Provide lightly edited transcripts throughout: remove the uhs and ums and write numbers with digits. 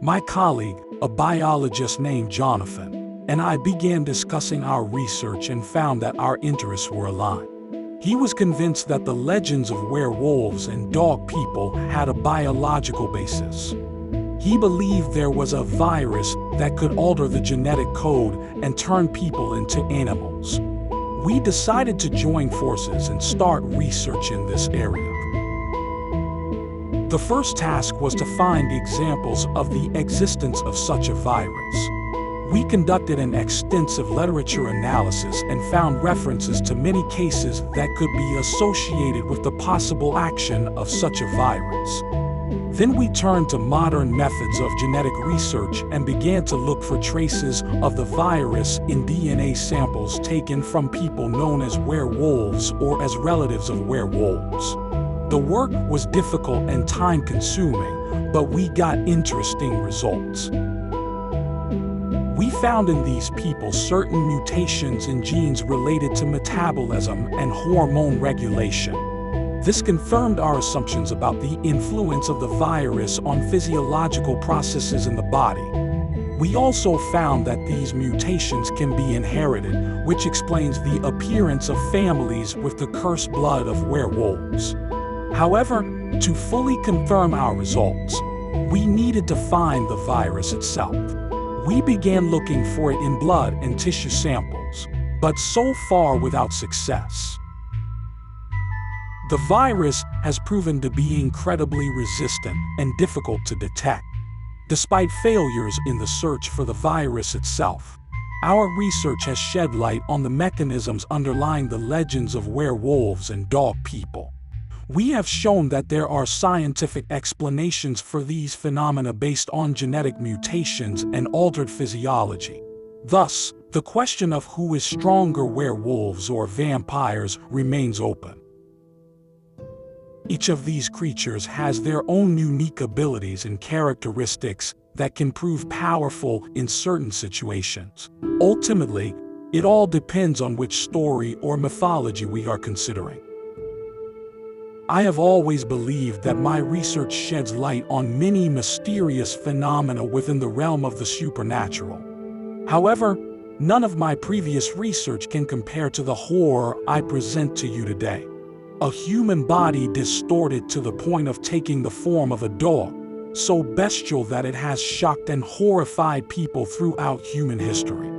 My colleague, a biologist named Jonathan, and I began discussing our research and found that our interests were aligned. He was convinced that the legends of werewolves and dog people had a biological basis. He believed there was a virus that could alter the genetic code and turn people into animals. We decided to join forces and start research in this area. The first task was to find examples of the existence of such a virus. We conducted an extensive literature analysis and found references to many cases that could be associated with the possible action of such a virus. Then we turned to modern methods of genetic research and began to look for traces of the virus in DNA samples taken from people known as werewolves or as relatives of werewolves. The work was difficult and time-consuming, but we got interesting results. We found in these people certain mutations in genes related to metabolism and hormone regulation. This confirmed our assumptions about the influence of the virus on physiological processes in the body. We also found that these mutations can be inherited, which explains the appearance of families with the cursed blood of werewolves. However, to fully confirm our results, we needed to find the virus itself. We began looking for it in blood and tissue samples, but so far without success. The virus has proven to be incredibly resistant and difficult to detect. Despite failures in the search for the virus itself, our research has shed light on the mechanisms underlying the legends of werewolves and dog people. We have shown that there are scientific explanations for these phenomena based on genetic mutations and altered physiology. Thus, the question of who is stronger, werewolves or vampires, remains open. Each of these creatures has their own unique abilities and characteristics that can prove powerful in certain situations. Ultimately, it all depends on which story or mythology we are considering. I have always believed that my research sheds light on many mysterious phenomena within the realm of the supernatural. However, none of my previous research can compare to the horror I present to you today. A human body distorted to the point of taking the form of a dog, so bestial that it has shocked and horrified people throughout human history.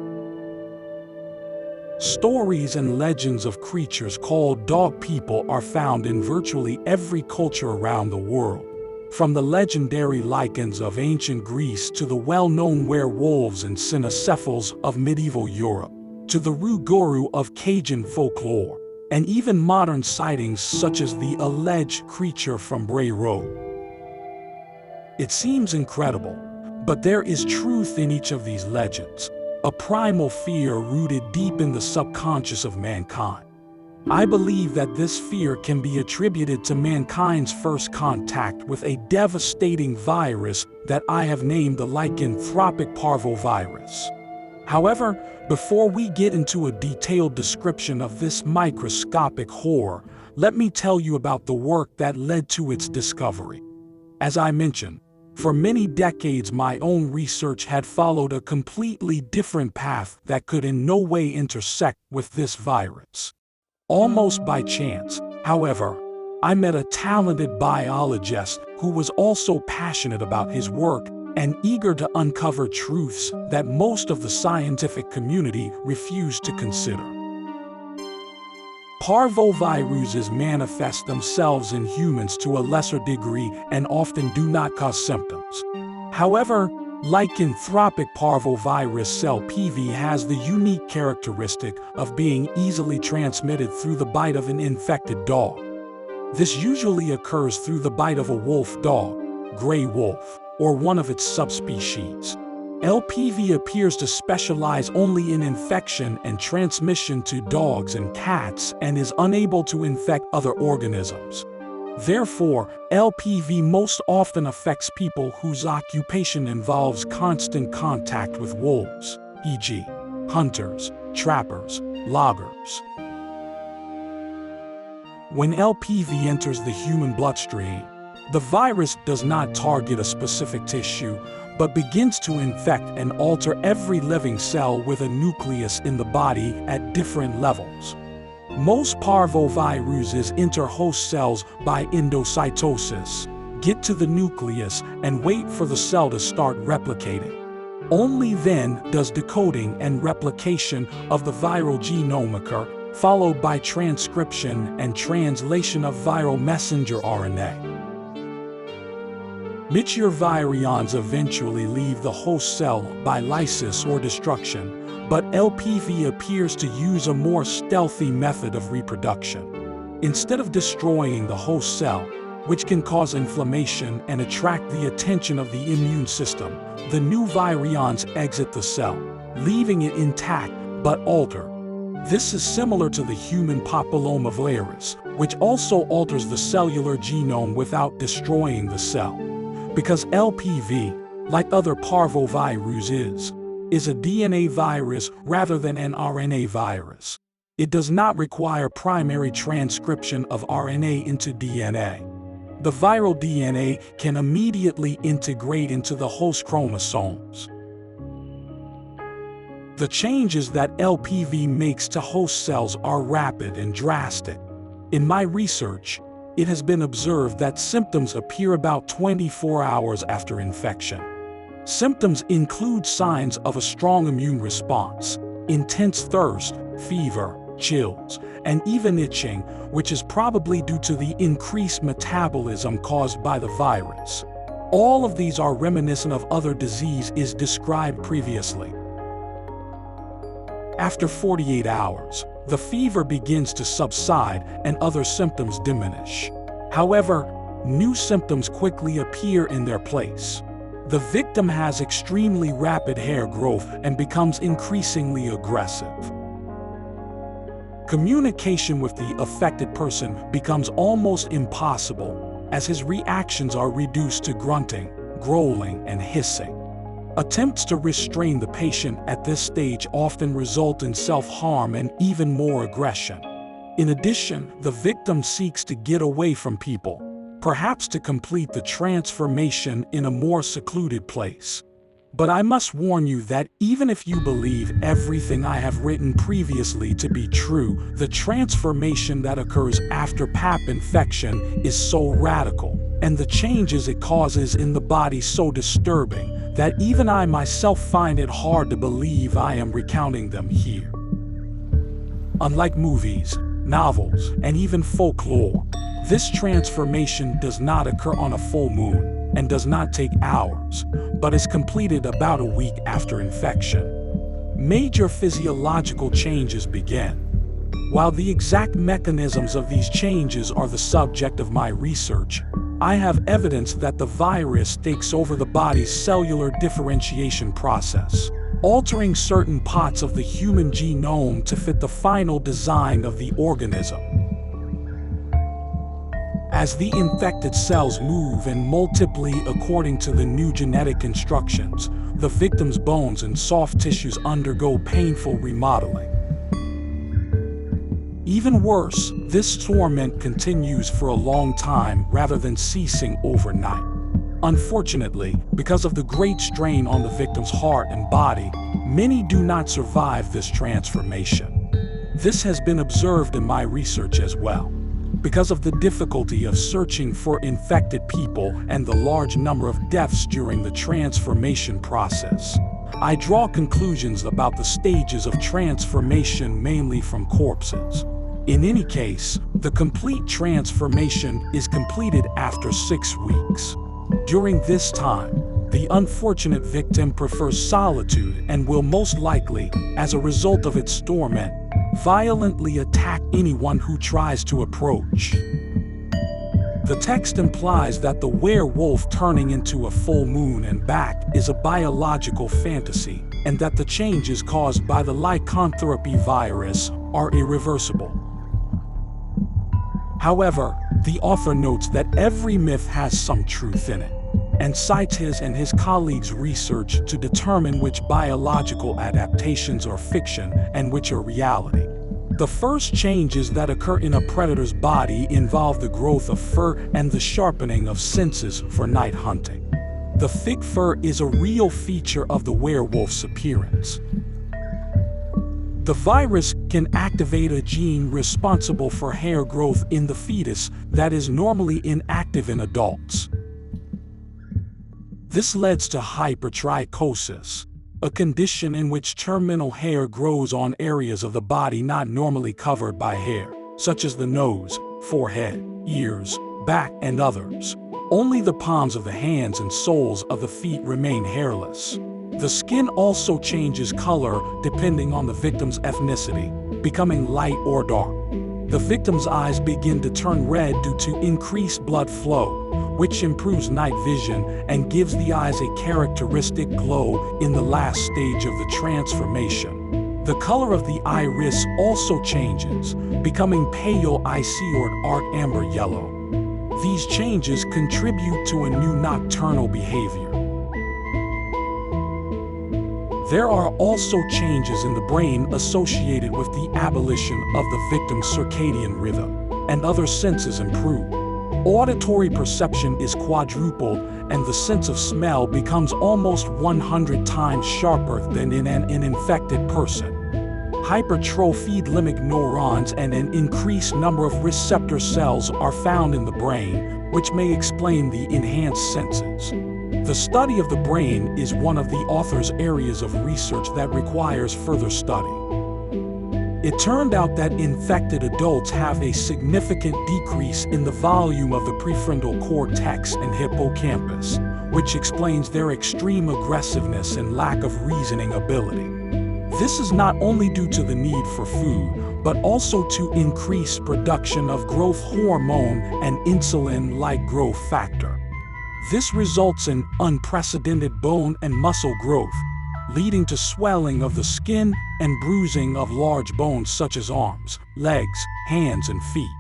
Stories and legends of creatures called dog people are found in virtually every culture around the world, from the legendary lycans of ancient Greece to the well-known werewolves and cynocephals of medieval Europe, to the rougarou of Cajun folklore, and even modern sightings such as the alleged creature from Bray Road. It seems incredible, but there is truth in each of these legends. A primal fear rooted deep in the subconscious of mankind. I believe that this fear can be attributed to mankind's first contact with a devastating virus that I have named the lycanthropic parvovirus. However, before we get into a detailed description of this microscopic horror, let me tell you about the work that led to its discovery. As I mentioned, for many decades my own research had followed a completely different path that could in no way intersect with this virus. Almost by chance, however, I met a talented biologist who was also passionate about his work and eager to uncover truths that most of the scientific community refused to consider. Parvoviruses manifest themselves in humans to a lesser degree and often do not cause symptoms. However, lycanthropic parvovirus LPV has the unique characteristic of being easily transmitted through the bite of an infected dog. This usually occurs through the bite of a wolf dog, gray wolf, or one of its subspecies. LPV appears to specialize only in infection and transmission to dogs and cats and is unable to infect other organisms. Therefore, LPV most often affects people whose occupation involves constant contact with wolves, e.g., hunters, trappers, loggers. When LPV enters the human bloodstream, the virus does not target a specific tissue, but begins to infect and alter every living cell with a nucleus in the body at different levels. Most parvoviruses enter host cells by endocytosis, get to the nucleus, and wait for the cell to start replicating. Only then does decoding and replication of the viral genome occur, followed by transcription and translation of viral messenger RNA. Mature virions eventually leave the host cell by lysis or destruction, but LPV appears to use a more stealthy method of reproduction. Instead of destroying the host cell, which can cause inflammation and attract the attention of the immune system, the new virions exit the cell, leaving it intact but altered. This is similar to the human papillomavirus, which also alters the cellular genome without destroying the cell. Because LPV, like other parvoviruses, is a DNA virus rather than an RNA virus. It does not require primary transcription of RNA into DNA. The viral DNA can immediately integrate into the host chromosomes. The changes that LPV makes to host cells are rapid and drastic. In my research, it has been observed that symptoms appear about 24 hours after infection. Symptoms include signs of a strong immune response, intense thirst, fever, chills, and even itching, which is probably due to the increased metabolism caused by the virus. All of these are reminiscent of other diseases described previously. After 48 hours, the fever begins to subside and other symptoms diminish. However, new symptoms quickly appear in their place. The victim has extremely rapid hair growth and becomes increasingly aggressive. Communication with the affected person becomes almost impossible, as his reactions are reduced to grunting, growling, and hissing. Attempts to restrain the patient at this stage often result in self-harm and even more aggression. In addition, the victim seeks to get away from people, perhaps to complete the transformation in a more secluded place. But I must warn you that even if you believe everything I have written previously to be true, the transformation that occurs after PAP infection is so radical, and the changes it causes in the body so disturbing, that even I myself find it hard to believe I am recounting them here. Unlike movies, novels, and even folklore, this transformation does not occur on a full moon and does not take hours, but is completed about a week after infection. Major physiological changes begin. While the exact mechanisms of these changes are the subject of my research, I have evidence that the virus takes over the body's cellular differentiation process, altering certain parts of the human genome to fit the final design of the organism. As the infected cells move and multiply according to the new genetic instructions, the victim's bones and soft tissues undergo painful remodeling. Even worse, this torment continues for a long time rather than ceasing overnight. Unfortunately, because of the great strain on the victim's heart and body, many do not survive this transformation. This has been observed in my research as well. Because of the difficulty of searching for infected people and the large number of deaths during the transformation process, I draw conclusions about the stages of transformation mainly from corpses. In any case, the complete transformation is completed after 6 weeks. During this time, the unfortunate victim prefers solitude and will most likely, as a result of its torment, violently attack anyone who tries to approach. The text implies that the werewolf turning into a full moon and back is a biological fantasy, and that the changes caused by the lycanthropy virus are irreversible. However, the author notes that every myth has some truth in it, and cites his and his colleagues' research to determine which biological adaptations are fiction and which are reality. The first changes that occur in a predator's body involve the growth of fur and the sharpening of senses for night hunting. The thick fur is a real feature of the werewolf's appearance. The virus can activate a gene responsible for hair growth in the fetus that is normally inactive in adults. This leads to hypertrichosis, a condition in which terminal hair grows on areas of the body not normally covered by hair, such as the nose, forehead, ears, back, and others. Only the palms of the hands and soles of the feet remain hairless. The skin also changes color depending on the victim's ethnicity, becoming light or dark. The victim's eyes begin to turn red due to increased blood flow, which improves night vision and gives the eyes a characteristic glow in the last stage of the transformation. The color of the iris also changes, becoming pale icy or dark amber yellow. These changes contribute to a new nocturnal behavior. There are also changes in the brain associated with the abolition of the victim's circadian rhythm, and other senses improve. Auditory perception is quadrupled, and the sense of smell becomes almost 100 times sharper than in an infected person. Hypertrophied limbic neurons and an increased number of receptor cells are found in the brain, which may explain the enhanced senses. The study of the brain is one of the author's areas of research that requires further study. It turned out that infected adults have a significant decrease in the volume of the prefrontal cortex and hippocampus, which explains their extreme aggressiveness and lack of reasoning ability. This is not only due to the need for food, but also to increased production of growth hormone and insulin-like growth factor. This results in unprecedented bone and muscle growth, leading to swelling of the skin and bruising of large bones such as arms, legs, hands, and feet.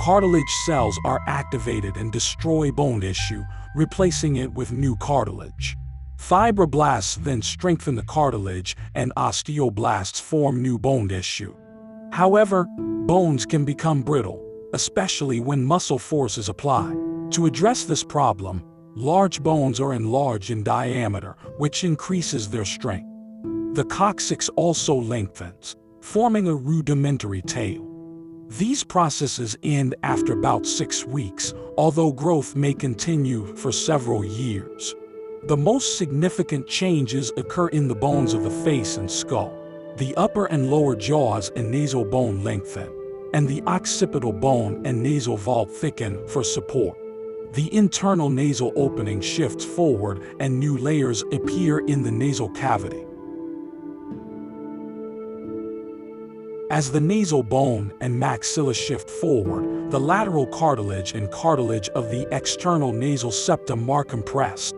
Cartilage cells are activated and destroy bone tissue, replacing it with new cartilage. Fibroblasts then strengthen the cartilage, and osteoblasts form new bone tissue. However, bones can become brittle, especially when muscle force is applied. To address this problem, large bones are enlarged in diameter, which increases their strength. The coccyx also lengthens, forming a rudimentary tail. These processes end after about 6 weeks, although growth may continue for several years. The most significant changes occur in the bones of the face and skull. The upper and lower jaws and nasal bone lengthen, and the occipital bone and nasal vault thicken for support. The internal nasal opening shifts forward and new layers appear in the nasal cavity. As the nasal bone and maxilla shift forward, the lateral cartilage and cartilage of the external nasal septum are compressed.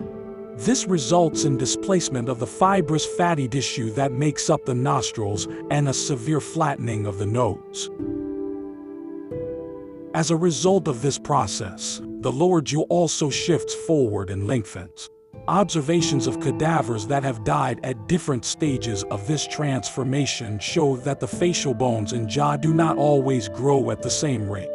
This results in displacement of the fibrous fatty tissue that makes up the nostrils and a severe flattening of the nose. As a result of this process, the lower jaw also shifts forward and lengthens. Observations of cadavers that have died at different stages of this transformation show that the facial bones and jaw do not always grow at the same rate.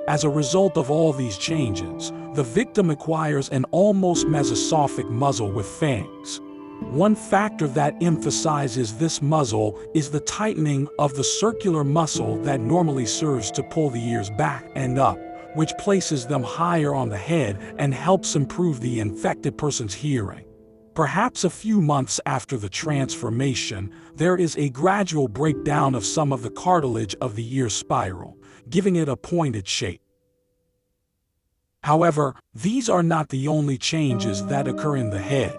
As a result of all these changes, the victim acquires an almost mesosophic muzzle with fangs. One factor that emphasizes this muzzle is the tightening of the circular muscle that normally serves to pull the ears back and up, which places them higher on the head and helps improve the infected person's hearing. Perhaps a few months after the transformation, there is a gradual breakdown of some of the cartilage of the ear spiral, giving it a pointed shape. However, these are not the only changes that occur in the head.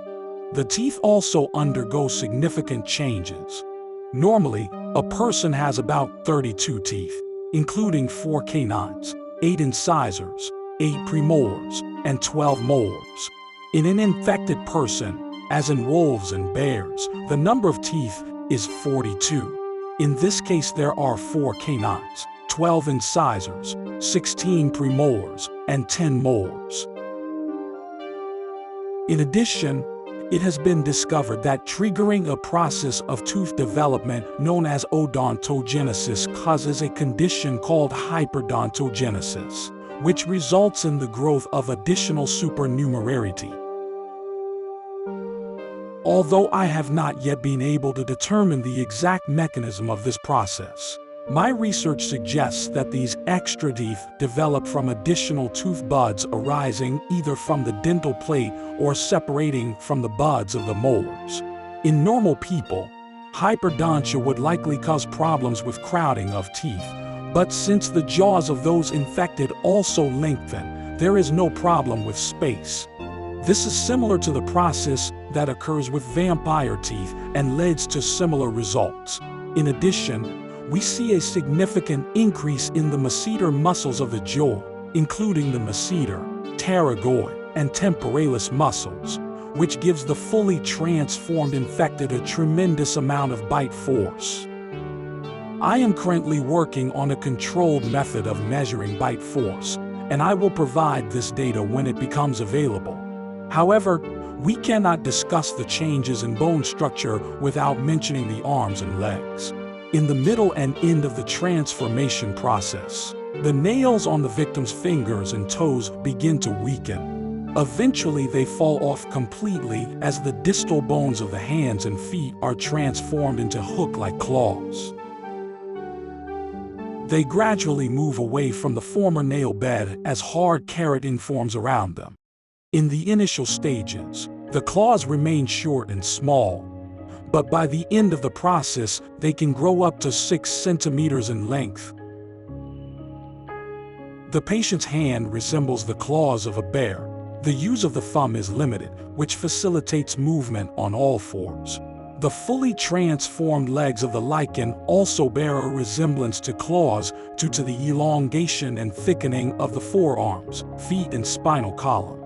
The teeth also undergo significant changes. Normally, a person has about 32 teeth, including 4 canines, 8 incisors, 8 premolars, and 12 molars. In an infected person, as in wolves and bears, the number of teeth is 42. In this case, there are 4 canines, 12 incisors, 16 premolars, and 10 molars. In addition, it has been discovered that triggering a process of tooth development known as odontogenesis causes a condition called hyperdontogenesis, which results in the growth of additional supernumerarity. Although I have not yet been able to determine the exact mechanism of this process, my research suggests that these extra teeth develop from additional tooth buds arising either from the dental plate or separating from the buds of the molars. In normal people, hyperdontia would likely cause problems with crowding of teeth, but since the jaws of those infected also lengthen, there is no problem with space. This is similar to the process that occurs with vampire teeth and leads to similar results. In addition, we see a significant increase in the masseter muscles of the jaw, including the masseter, pterygoid, and temporalis muscles, which gives the fully transformed infected a tremendous amount of bite force. I am currently working on a controlled method of measuring bite force, and I will provide this data when it becomes available. However, we cannot discuss the changes in bone structure without mentioning the arms and legs. In the middle and end of the transformation process, the nails on the victim's fingers and toes begin to weaken. Eventually, they fall off completely as the distal bones of the hands and feet are transformed into hook-like claws. They gradually move away from the former nail bed as hard keratin forms around them. In the initial stages, the claws remain short and small, but by the end of the process, they can grow up to 6 centimeters in length. The patient's hand resembles the claws of a bear. The use of the thumb is limited, which facilitates movement on all fours. The fully transformed legs of the lichen also bear a resemblance to claws due to the elongation and thickening of the forearms, feet, and spinal column.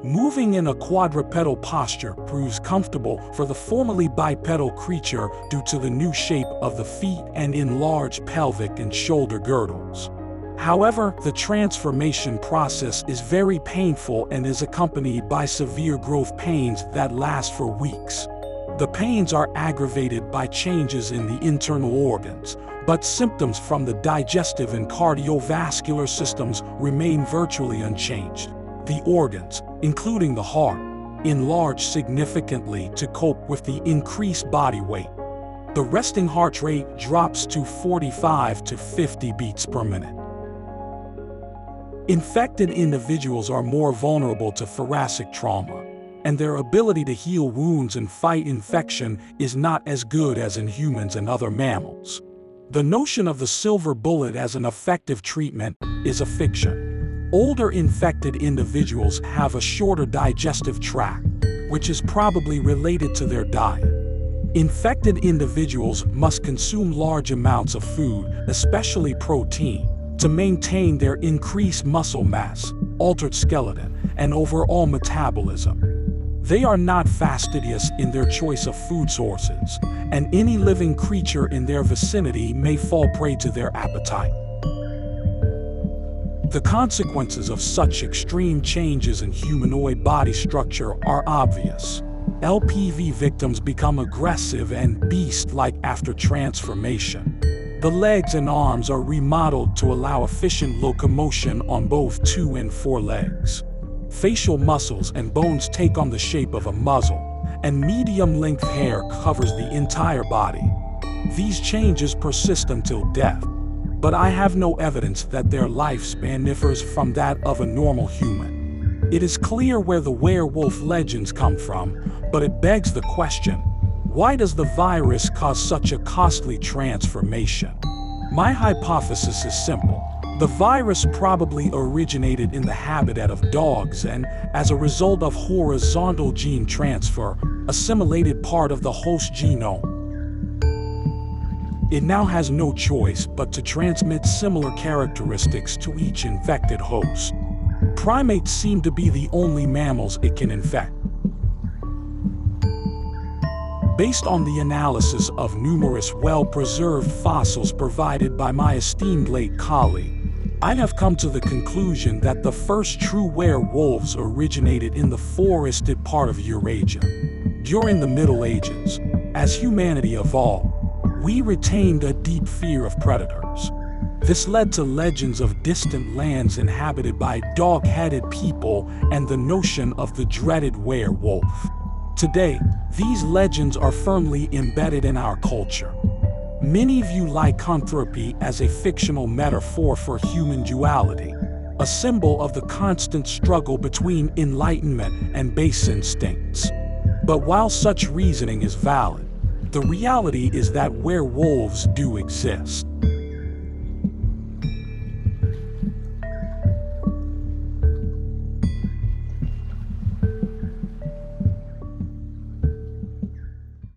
Moving in a quadrupedal posture proves comfortable for the formerly bipedal creature due to the new shape of the feet and enlarged pelvic and shoulder girdles. However, the transformation process is very painful and is accompanied by severe growth pains that last for weeks. The pains are aggravated by changes in the internal organs, but symptoms from the digestive and cardiovascular systems remain virtually unchanged. The organs, including the heart, enlarge significantly to cope with the increased body weight. The resting heart rate drops to 45 to 50 beats per minute. Infected individuals are more vulnerable to thoracic trauma, and their ability to heal wounds and fight infection is not as good as in humans and other mammals. The notion of the silver bullet as an effective treatment is a fiction. Older infected individuals have a shorter digestive tract, which is probably related to their diet. Infected individuals must consume large amounts of food, especially protein, to maintain their increased muscle mass, altered skeleton, and overall metabolism. They are not fastidious in their choice of food sources, and any living creature in their vicinity may fall prey to their appetite. The consequences of such extreme changes in humanoid body structure are obvious. LPV victims become aggressive and beast-like after transformation. The legs and arms are remodeled to allow efficient locomotion on both 2 and 4 legs. Facial muscles and bones take on the shape of a muzzle, and medium-length hair covers the entire body. These changes persist until death, but I have no evidence that their lifespan differs from that of a normal human. It is clear where the werewolf legends come from, but it begs the question, why does the virus cause such a costly transformation? My hypothesis is simple. The virus probably originated in the habitat of dogs and, as a result of horizontal gene transfer, assimilated part of the host genome. It now has no choice but to transmit similar characteristics to each infected host. Primates seem to be the only mammals it can infect. Based on the analysis of numerous well-preserved fossils provided by my esteemed late colleague, I have come to the conclusion that the first true werewolves originated in the forested part of Eurasia. During the Middle Ages, as humanity evolved, we retained a deep fear of predators. This led to legends of distant lands inhabited by dog-headed people and the notion of the dreaded werewolf. Today, these legends are firmly embedded in our culture. Many view lycanthropy as a fictional metaphor for human duality, a symbol of the constant struggle between enlightenment and base instincts. But while such reasoning is valid, the reality is that werewolves do exist.